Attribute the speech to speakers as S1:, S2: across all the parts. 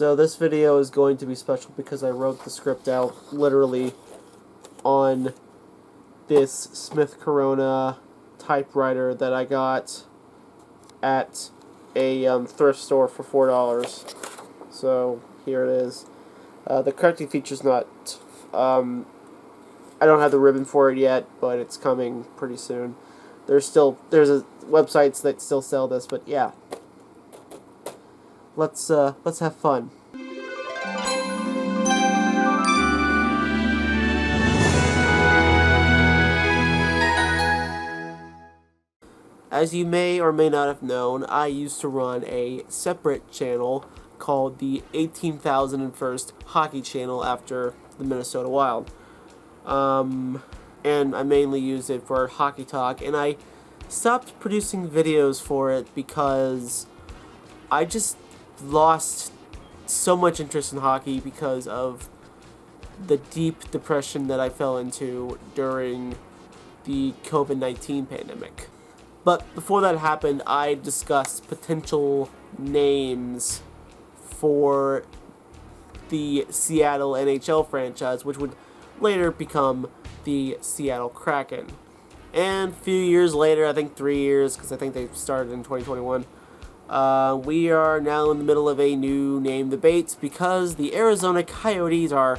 S1: So this video is going to be special because I wrote the script out literally on this Smith Corona typewriter that I got at a thrift store for $4. So here it is. The correcting feature's not... I don't have the ribbon for it yet, but it's coming pretty soon. There's websites that still sell this, but yeah. Let's have fun. As you may or may not have known, I used to run a separate channel called the 18,001st Hockey Channel after the Minnesota Wild. And I mainly used it for hockey talk, and I stopped producing videos for it because I just lost so much interest in hockey because of the deep depression that I fell into during the COVID-19 pandemic. But before that happened, I discussed potential names for the Seattle NHL franchise, which would later become the Seattle Kraken. And a few years later, I think 3 years, because I think they started in 2021, we are now in the middle of a new name debate because the Arizona Coyotes are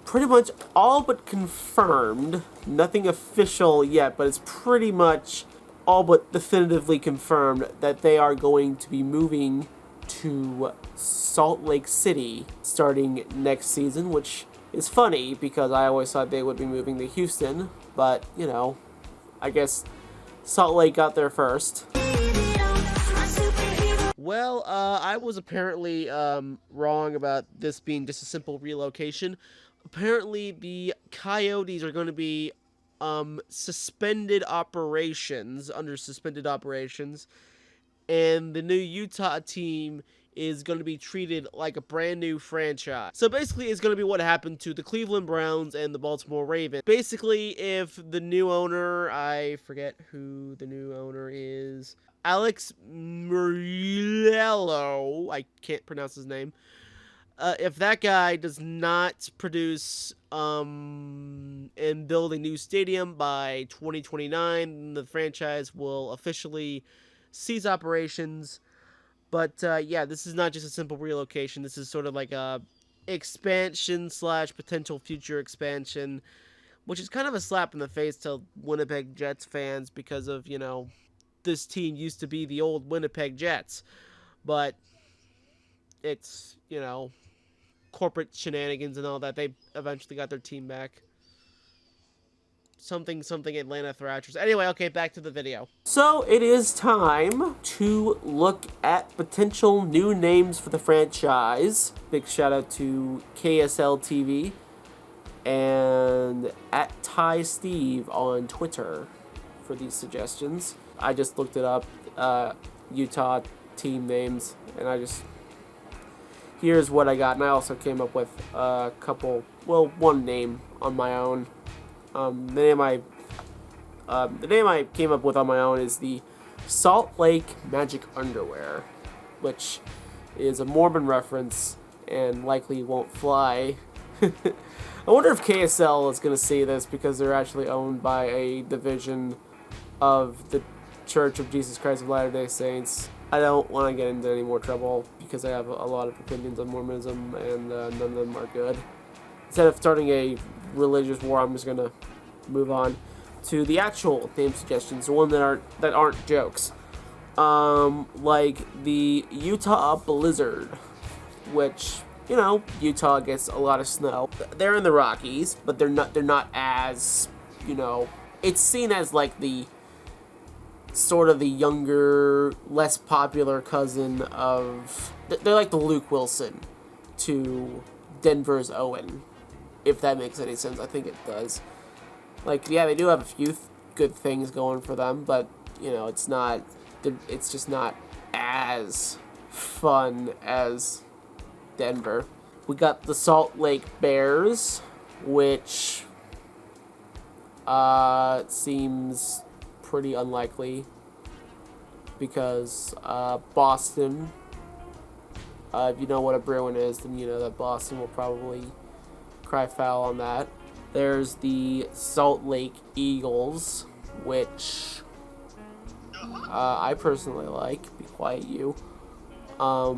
S1: pretty much all but confirmed. Nothing official yet, but it's pretty much all but definitively confirmed that they are going to be moving to Salt Lake City starting next season, which is funny because I always thought they would be moving to Houston, but, you know, I guess Salt Lake got there first. Well, I was apparently wrong about this being just a simple relocation. Apparently, the Coyotes are going to be under suspended operations, and the new Utah team is going to be treated like a brand new franchise. So basically, it's going to be what happened to the Cleveland Browns and the Baltimore Ravens. Basically, if the new owner, I forget who the new owner is, Alex Muriello, I can't pronounce his name, if that guy does not produce and build a new stadium by 2029, the franchise will officially cease operations. But yeah, this is not just a simple relocation. This is sort of like a expansion slash potential future expansion, which is kind of a slap in the face to Winnipeg Jets fans because of, you know, this team used to be the old Winnipeg Jets. But it's, you know, corporate shenanigans and all that. They eventually got their team back. Something Atlanta Thrashers. Anyway, okay, back to the video. So it is time to look at potential new names for the franchise. Big shout out to KSL TV and at Ty Steve on Twitter for these suggestions. I just looked it up, Utah team names, and here's what I got, and I also came up with a couple, well, one name on my own. The name I came up with on my own is the Salt Lake Magic Underwear, which is a Mormon reference and likely won't fly. I wonder if KSL is going to see this because they're actually owned by a division of the Church of Jesus Christ of Latter-day Saints. I don't want to get into any more trouble because I have a lot of opinions on Mormonism and none of them are good. Instead of starting a religious war, I'm just going to move on to the actual name suggestions, the one that aren't jokes. Like the Utah Blizzard, which, you know, Utah gets a lot of snow. They're in the Rockies, but they're not as, you know, it's seen as like the sort of the younger, less popular cousin of, they're like the Luke Wilson to Denver's Owen, if that makes any sense. I think it does. Like, yeah, they do have a few good things going for them, but, you know, it's just not as fun as Denver. We got the Salt Lake Bears, which seems pretty unlikely because Boston If you know what a Bruin is, then you know that Boston will probably cry foul on that. There's the Salt Lake Eagles, which I personally like. Be quiet, you. I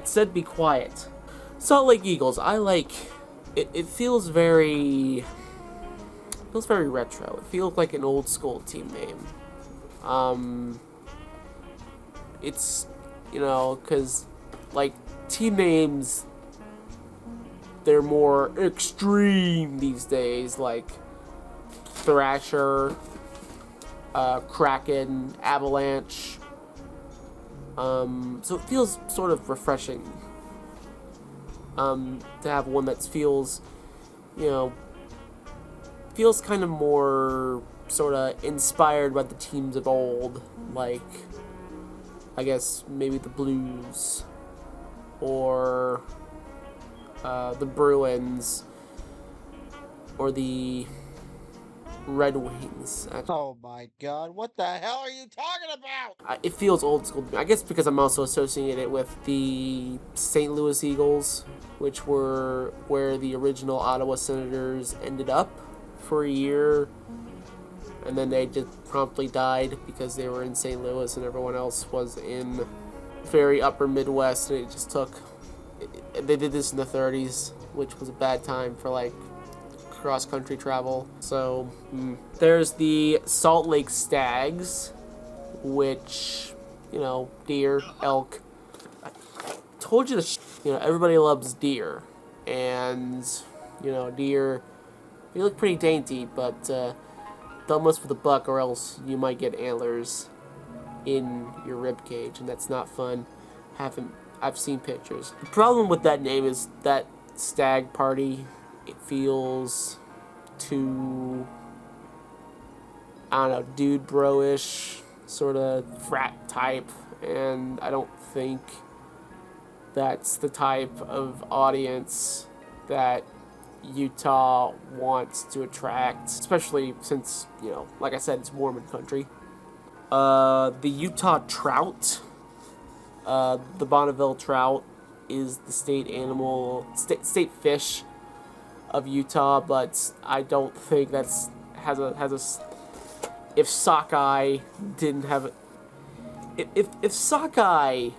S1: said be quiet. Salt Lake Eagles. I like. It feels very retro. It feels like an old school team name. It's, you know, because like team names, they're more extreme these days, like Thrasher, Kraken, Avalanche. So it feels sort of refreshing to have one that feels, you know, feels kind of more sort of inspired by the teams of old, like, I guess, maybe the Blues, or the Bruins, or the Red Wings.
S2: Oh my god, what the hell are you talking about?
S1: It feels old school to me. I guess because I'm also associating it with the St. Louis Eagles, which were where the original Ottawa Senators ended up for a year, and then they just promptly died because they were in St. Louis and everyone else was in very upper Midwest, and it just took. They did this in the 30s, which was a bad time for like cross-country travel. So there's the Salt Lake Stags, which, you know, deer, elk. I told you to, you know, everybody loves deer, and you know, deer. They look pretty dainty, but don't mess with a buck, or else you might get antlers in your rib cage, and that's not fun. I've seen pictures. The problem with that name is that stag party. It feels too, I don't know, dude bro-ish, sort of frat type, and I don't think that's the type of audience that Utah wants to attract, especially since, you know, like I said, it's Mormon country. The Utah trout, the Bonneville trout, is the state animal, state fish of Utah, but I don't think that's has a. If Sockeye didn't have it, if Sockeye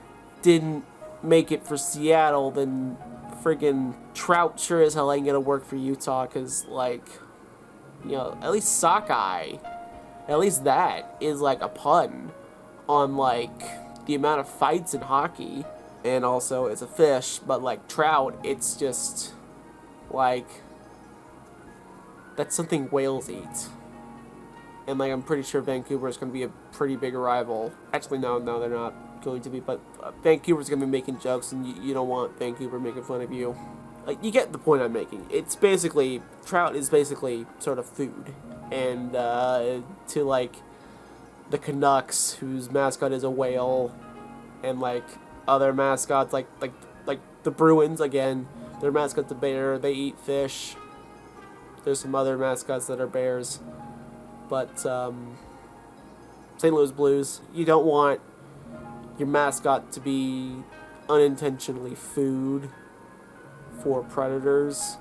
S1: didn't make it for Seattle, then friggin' trout sure as hell ain't gonna work for Utah, cause like, you know, at least Sockeye, at least that is like a pun on like the amount of fights in hockey, and also it's a fish, but like trout, it's just like, that's something whales eat. And like, I'm pretty sure Vancouver is going to be a pretty big rival. Actually, no, they're not going to be, but Vancouver's going to be making jokes, and you don't want Vancouver making fun of you. Like, you get the point I'm making. It's basically, trout is basically sort of food. And to like the Canucks, whose mascot is a whale, and like other mascots, like the Bruins, again, their mascot's a bear, they eat fish. There's some other mascots that are bears. But St. Louis Blues, you don't want your mascot to be unintentionally food for predators.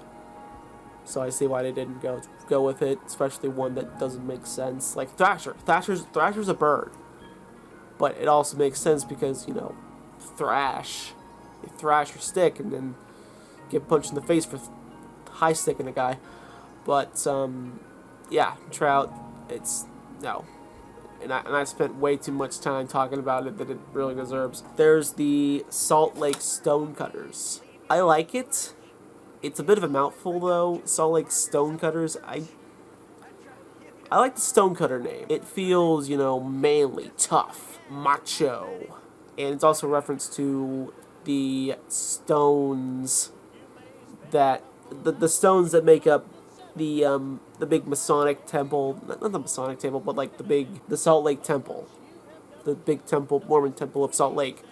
S1: So I see why they didn't go with it, especially one that doesn't make sense. Like Thrasher. Thrasher's a bird. But it also makes sense because, you know, thrash. You thrash your stick and then get punched in the face for high sticking a guy. But yeah, trout, it's no. And I spent way too much time talking about it that it really deserves. There's the Salt Lake Stonecutters. I like it. It's a bit of a mouthful though. Salt Lake Stonecutters. I like the Stonecutter name. It feels, you know, manly, tough, macho. And it's also a reference to the stones that the stones that make up the big Masonic temple, not the Masonic temple, but like the Salt Lake Temple, the big temple, Mormon temple of Salt Lake.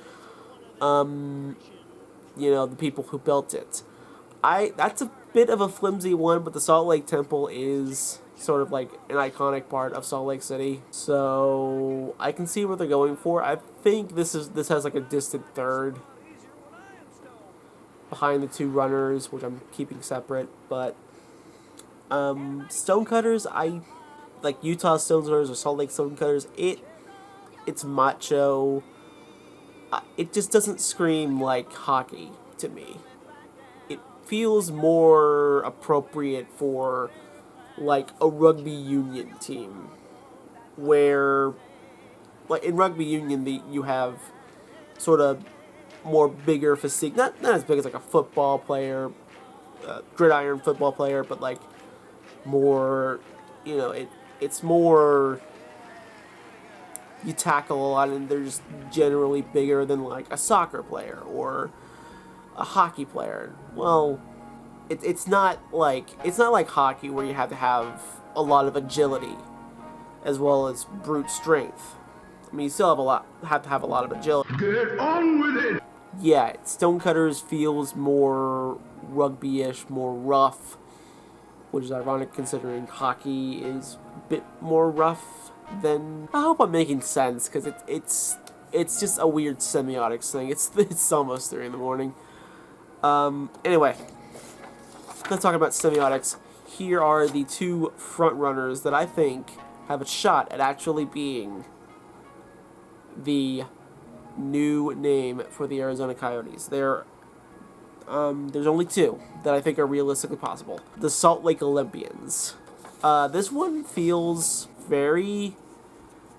S1: You know, the people who built it. That's a bit of a flimsy one, but the Salt Lake Temple is sort of like an iconic part of Salt Lake City. So I can see what they're going for. I think this has like a distant third behind the two runners, which I'm keeping separate. But Stonecutters, I like Utah Stonecutters or Salt Lake Stonecutters. It's macho. It just doesn't scream like hockey to me. It feels more appropriate for like a rugby union team, where like in rugby union you have sort of more bigger physique, not as big as like a football player, gridiron football player, but like more, it's more, you tackle a lot and they're just generally bigger than like a soccer player or a hockey player. Well, it's not like hockey where you have to have a lot of agility as well as brute strength. I mean, you still have to have a lot of agility.
S3: Get on with it!
S1: Yeah, Stonecutters feels more rugby-ish, more rough, which is ironic considering hockey is a bit more rough than... I hope I'm making sense, because it's just a weird semiotics thing. It's almost 3 in the morning. Anyway, let's talk about semiotics. Here are the two front runners that I think have a shot at actually being the new name for the Arizona Coyotes. There's only two that I think are realistically possible. The Salt Lake Olympians. This one feels very,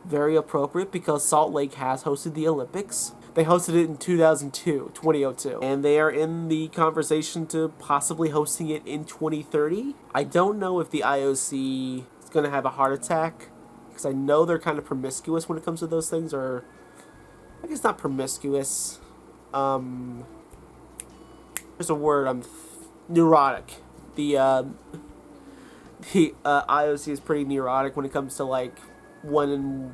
S1: very appropriate because Salt Lake has hosted the Olympics. They hosted it in 2002, and they are in the conversation to possibly hosting it in 2030. I don't know if the IOC is going to have a heart attack, because I know they're kind of promiscuous when it comes to those things, or I guess not promiscuous. There's a word, neurotic. The IOC is pretty neurotic when it comes to like when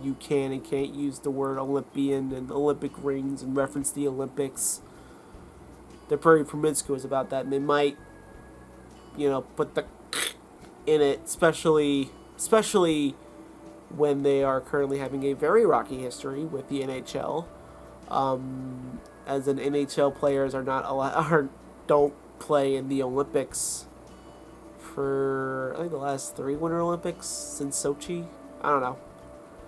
S1: you can and can't use the word Olympian and Olympic rings and reference the Olympics. They're pretty promiscuous about that, and they might, put the in it, especially when they are currently having a very rocky history with the NHL. As an NHL players don't play in the Olympics for, I think, the last 3 Winter Olympics since Sochi. I don't know.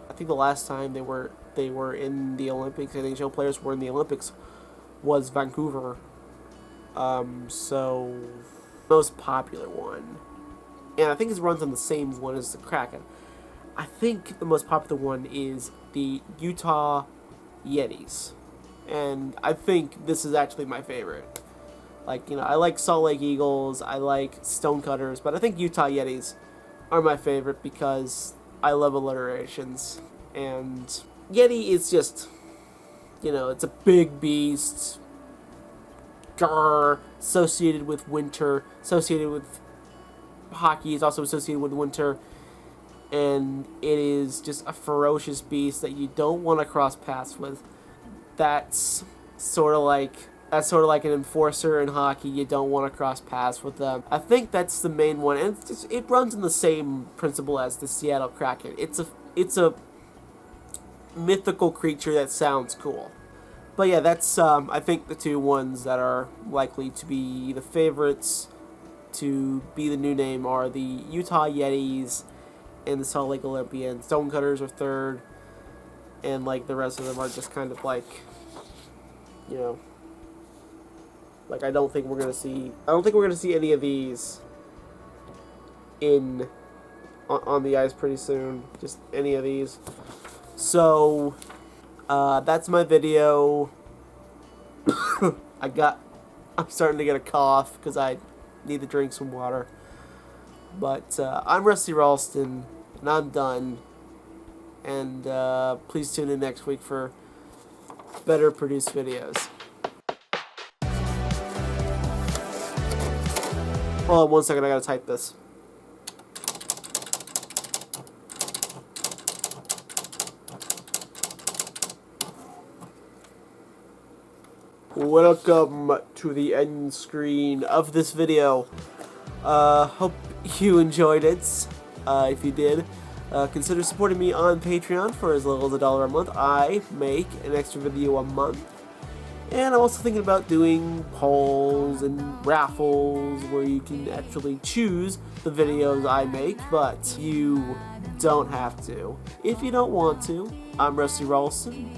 S1: I think the last time they were in the Olympics, NHL players were in the Olympics, was Vancouver. So most popular one, and I think it runs on the same one as the Kraken. I think the most popular one is the Utah Yetis, and I think this is actually my favorite. Like, I like Salt Lake Eagles, I like Stonecutters, but I think Utah Yetis are my favorite because I love alliterations, and Yeti is just, it's a big beast, associated with winter, associated with hockey, is also associated with winter, and it is just a ferocious beast that you don't want to cross paths with. That's sort of like an enforcer in hockey. You don't want to cross paths with them. I think that's the main one, and it runs in the same principle as the Seattle Kraken. It's a mythical creature that sounds cool. But yeah, that's I think the two ones that are likely to be the favorites to be the new name are the Utah Yetis and the Salt Lake Olympians. Stonecutters are third, and like the rest of them are just kind of like, like I don't think we're gonna see any of these on the ice pretty soon. Just any of these. So that's my video. I'm starting to get a cough because I need to drink some water. But I'm Rusty Ralston, and I'm done. And please tune in next week for better produced videos. Hold on 1 second, I gotta type this. Welcome to the end screen of this video. Hope you enjoyed it. If you did, consider supporting me on Patreon for as little as $1 a month. I make an extra video a month. And I'm also thinking about doing polls and raffles where you can actually choose the videos I make, but you don't have to. If you don't want to, I'm Rusty Rawlson.